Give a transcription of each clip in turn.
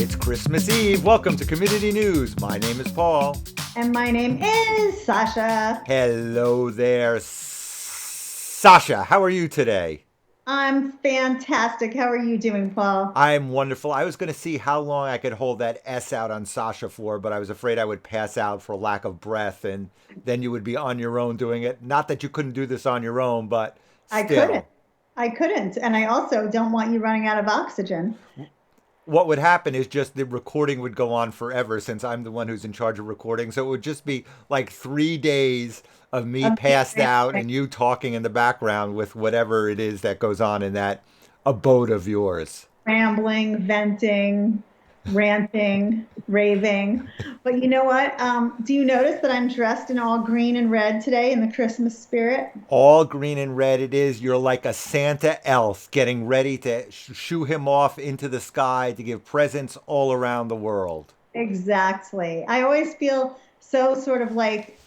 It's Christmas Eve. Welcome to Community News. My name is Paul. And my name is Sasha. Hello there, Sasha. How are you today? I'm fantastic. How are you doing, Paul? I'm wonderful. I was going to see how long I could hold that S out on Sasha for, but I was afraid I would pass out for lack of breath, and then you would be on your own doing it. Not that you couldn't do this on your own, but I couldn't. still. I couldn't. And I also don't want you running out of oxygen. What would happen is just the recording would go on forever since I'm the one who's in charge of recording. So it would just be like 3 days of me passed out and you talking in the background with whatever it is that goes on in that abode of yours. Rambling, venting, ranting, raving. But you know what? Do you notice that I'm dressed in all green and red today in the Christmas spirit? All green and red it is. You're like a Santa elf getting ready to shoo him off into the sky to give presents all around the world. Exactly. I always feel so sort of like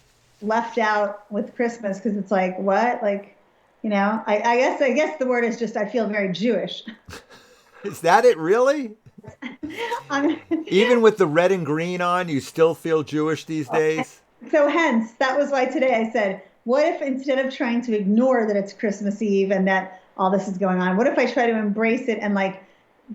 left out with Christmas because it's like, what? Like, I guess the word is just I feel very Jewish. Is that it really? I'm, Even with the red and green on, you still feel Jewish these days? so hence, that was why today I said, what if instead of trying to ignore that it's Christmas Eve and that all this is going on, what if I try to embrace it and like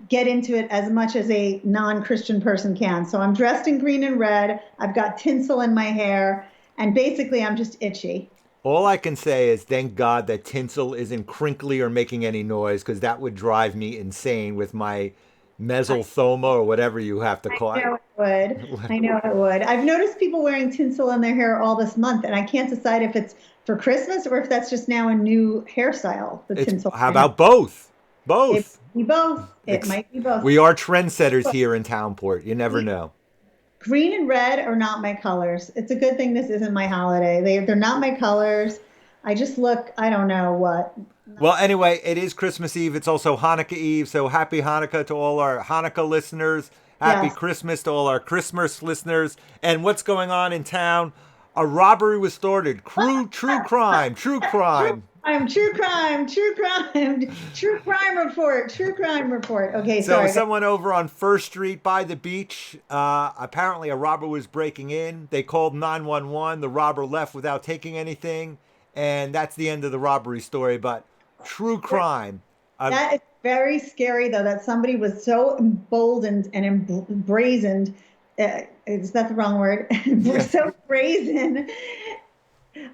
get into it as much as a non-Christian person can? So I'm dressed in green and red. I've got tinsel in my hair, and basically I'm just itchy. All I can say is thank God that tinsel isn't crinkly or making any noise because that would drive me insane with my mesothoma or whatever you have to I call know it would. it. I know it would. I've noticed people wearing tinsel in their hair all this month, and I can't decide if it's for Christmas or if that's just now a new hairstyle, the It's tinsel. how about both? It Both. might be both. It Ex- might be both. we are trendsetters here in Townport. You never know. Green and red are not my colors. It's a good thing this isn't my holiday. They're not my colors. I just look, I don't know what. Well, anyway, it is Christmas Eve. It's also Hanukkah Eve. So happy Hanukkah to all our Hanukkah listeners. Happy Yes. Christmas to all our Christmas listeners. And what's going on in town? A robbery was started. True crime, true crime. True crime, true crime, true crime report, true crime report. Okay, So sorry. someone over on First Street by the beach, apparently a robber was breaking in. They called 911. The robber left without taking anything. And that's the end of the robbery story. But true crime. That is very scary, though, that somebody was so emboldened and brazened. Is that the wrong word? We're Yeah, so brazen.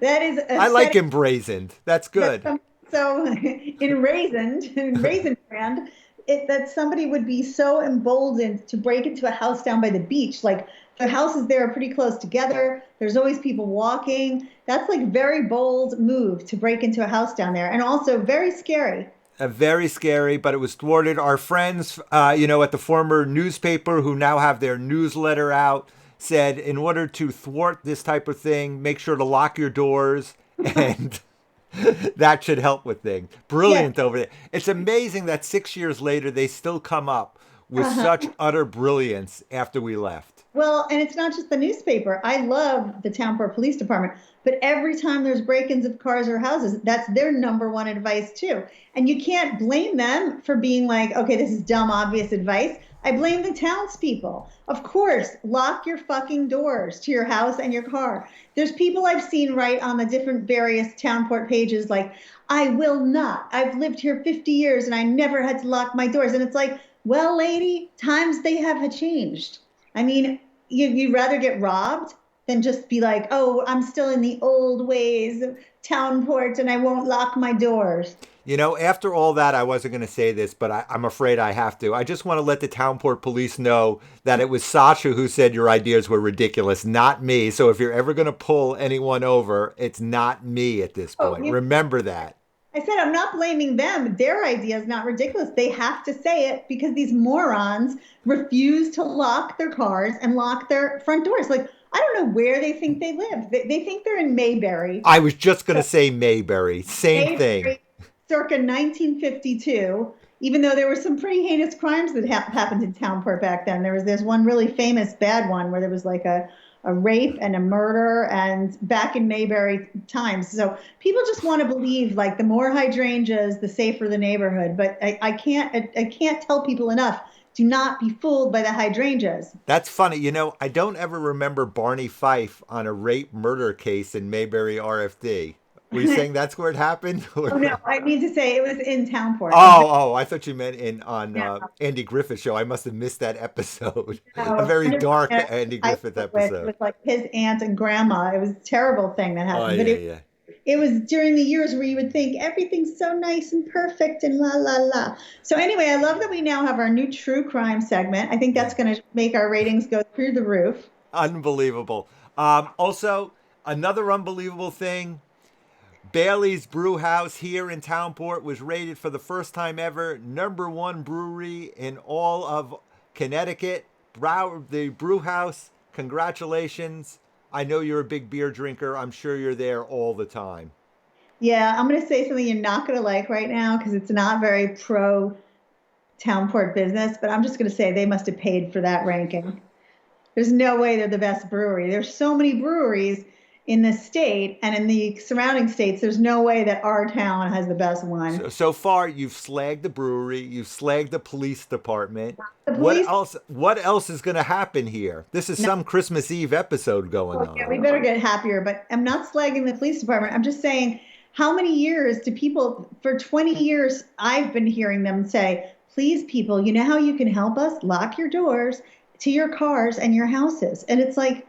That is I like upsetting. embrazened. That's good. So in raisin brand, that somebody would be so emboldened to break into a house down by the beach. Like the houses there are pretty close together. There's always people walking. That's like very bold move to break into a house down there, and also very scary. Very scary, but it was thwarted. Our friends, at the former newspaper who now have their newsletter out said in order to thwart this type of thing, make sure to lock your doors and that should help with things. Yes. Brilliant over there. It's amazing that 6 years later they still come up with Uh-huh. such utter brilliance after we left. Well, and it's not just the newspaper. I love the Townport Police Department, but every time there's break-ins of cars or houses, that's their number one advice too. And you can't blame them for being like, okay, this is dumb, obvious advice. I blame the townspeople. Of course, lock your fucking doors to your house and your car. There's people I've seen write on the different various Townport pages like, I will not. I've lived here 50 years and I never had to lock my doors. And it's like, well, lady, times they have changed. I mean, you'd rather get robbed than just be like, oh, I'm still in the old ways of Townport and I won't lock my doors. After all that, I wasn't going to say this, but I'm afraid I have to. I just want to let the Townport police know that it was Sasha who said your ideas were ridiculous, not me. So if you're ever going to pull anyone over, it's not me at this Oh, point. Remember that. I said, I'm not blaming them. Their idea is not ridiculous. They have to say it because these morons refuse to lock their cars and lock their front doors. Like, I don't know where they think they live. They think they're in Mayberry. I was just going to say Mayberry. Same thing. Mayberry, circa 1952, even though there were some pretty heinous crimes that happened in Townport back then. There's one really famous bad one where there was like a rape and a murder and back in Mayberry times. So people just want to believe like the more hydrangeas, the safer the neighborhood. But I can't tell people enough Do not be fooled by the hydrangeas. That's funny. You know, I don't ever remember Barney Fife on a rape murder case in Mayberry RFD. Were you saying that's where it happened? Oh no, I mean to say it was in Townport. I thought you meant in on No, Andy Griffith show. I must have missed that episode. A no, very dark 100% Andy I Griffith with episode. like his aunt and grandma. It was a terrible thing that Oh happened. yeah, But yeah. it was during the years where you would think everything's so nice and perfect and la la la. So anyway, I love that we now have our new true crime segment. I think that's going to make our ratings go through the roof. Unbelievable. Also, another unbelievable thing. Bailey's Brew House here in Townport was rated for the first time ever #1 brewery in all of Connecticut. The Brew House, congratulations. I know you're a big beer drinker. I'm sure you're there all the time. Yeah, I'm going to say something you're not going to like right now because it's not very pro Townport business, but I'm just going to say they must have paid for that ranking. There's no way they're the best brewery. There's so many breweries in the state and in the surrounding states. There's no way that our town has the best one. So far, you've slagged the brewery, you've slagged the police department. The police, What else is going to happen here? This is some Christmas Eve episode going on. yeah, we better get happier. But I'm not slagging the police department. I'm just saying, how many years do people? For 20 years, I've been hearing them say, "Please, people, you know how you can help us? Lock your doors to your cars and your houses." And it's like,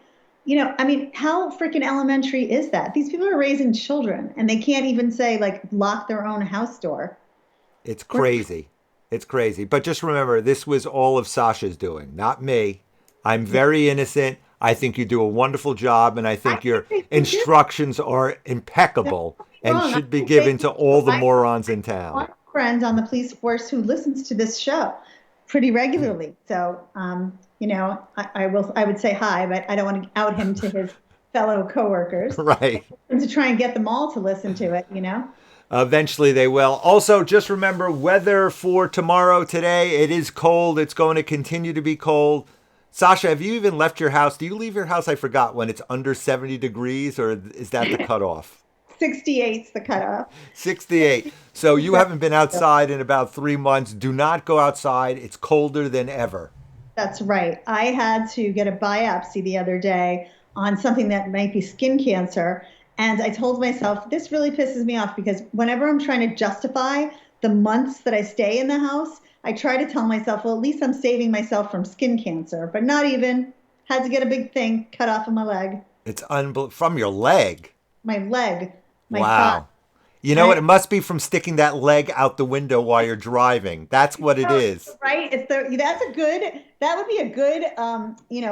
I mean, how freaking elementary is that? These people are raising children and they can't even say, like, lock their own house door. It's crazy. It's crazy. But just remember, this was all of Sasha's doing, not me. I'm very innocent. I think you do a wonderful job, and I think your instructions are impeccable and should be given to all the morons in town. One friend on the police force who listens to this show pretty regularly. So, I would say hi, but I don't want to out him to his fellow coworkers. Right. And to try and get them all to listen to it, Eventually they will. Also, just remember weather for tomorrow, today. It is cold. It's going to continue to be cold. Sasha, have you even left your house? Do you leave your house? I forgot, when it's under 70 degrees, or is that the cutoff? 68's the cutoff. 68. So you haven't been outside in about 3 months. Do not go outside. It's colder than ever. That's right. I had to get a biopsy the other day on something that might be skin cancer. And I told myself, this really pisses me off because whenever I'm trying to justify the months that I stay in the house, I try to tell myself, well, at least I'm saving myself from skin cancer. But not even. Had to get a big thing cut off of my leg. It's from your leg. My leg. My wow. thigh. You know what? It must be from sticking that leg out the window while you're driving. That's what it is. Right? That would be a good,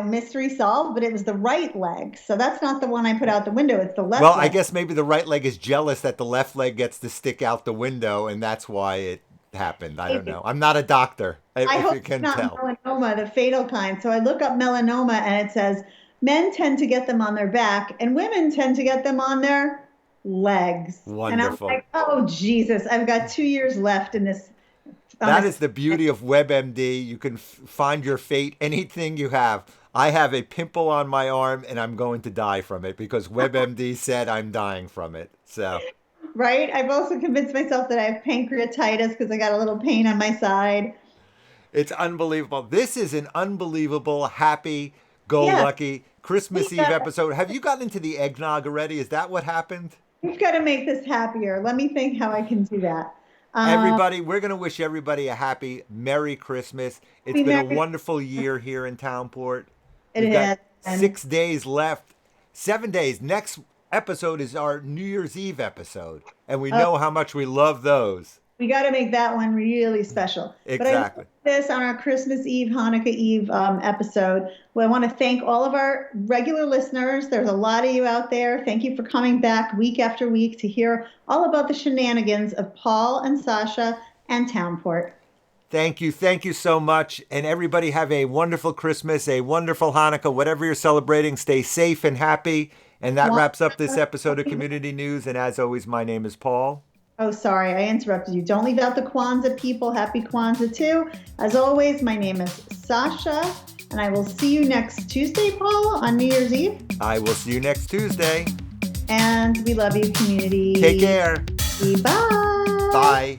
mystery solved, but it was the right leg. So that's not the one I put out the window. It's the left leg. Well, I guess maybe the right leg is jealous that the left leg gets to stick out the window, and that's why it happened. I don't know. I'm not a doctor, I hope you can it's not tell. melanoma, the fatal kind. So I look up melanoma, and it says men tend to get them on their back, and women tend to get them on their legs. Wonderful. And I'm like, oh, Jesus, I've got 2 years left in this. That is the beauty of WebMD. You can find your fate, anything you have. I have a pimple on my arm, and I'm going to die from it because WebMD said I'm dying from it. So, right? I've also convinced myself that I have pancreatitis because I got a little pain on my side. It's unbelievable. This is an unbelievable, happy-go-lucky Christmas Eve episode. Have you gotten into the eggnog already? Is that what happened? We've got to make this happier. Let me think how I can do that. Everybody, we're going to wish everybody a happy, Merry Christmas. It's been a wonderful year here in Townport. We've got 6 days left. 7 days. Next episode is our New Year's Eve episode. And we know how much we love those. We got to make that one really special. Exactly. But I this on our Christmas Eve, Hanukkah Eve episode. Well, I want to thank all of our regular listeners. There's a lot of you out there. Thank you for coming back week after week to hear all about the shenanigans of Paul and Sasha and Townport. Thank you. Thank you so much. And everybody have a wonderful Christmas, a wonderful Hanukkah, whatever you're celebrating. Stay safe and happy. And that wraps up this episode of Community News. And as always, my name is Paul. Oh, sorry, I interrupted you. Don't leave out the Kwanzaa people. Happy Kwanzaa too. As always, my name is Sasha, and I will see you next Tuesday, Paul, on New Year's Eve. I will see you next Tuesday. And we love you, community. Take care. Bye. Bye.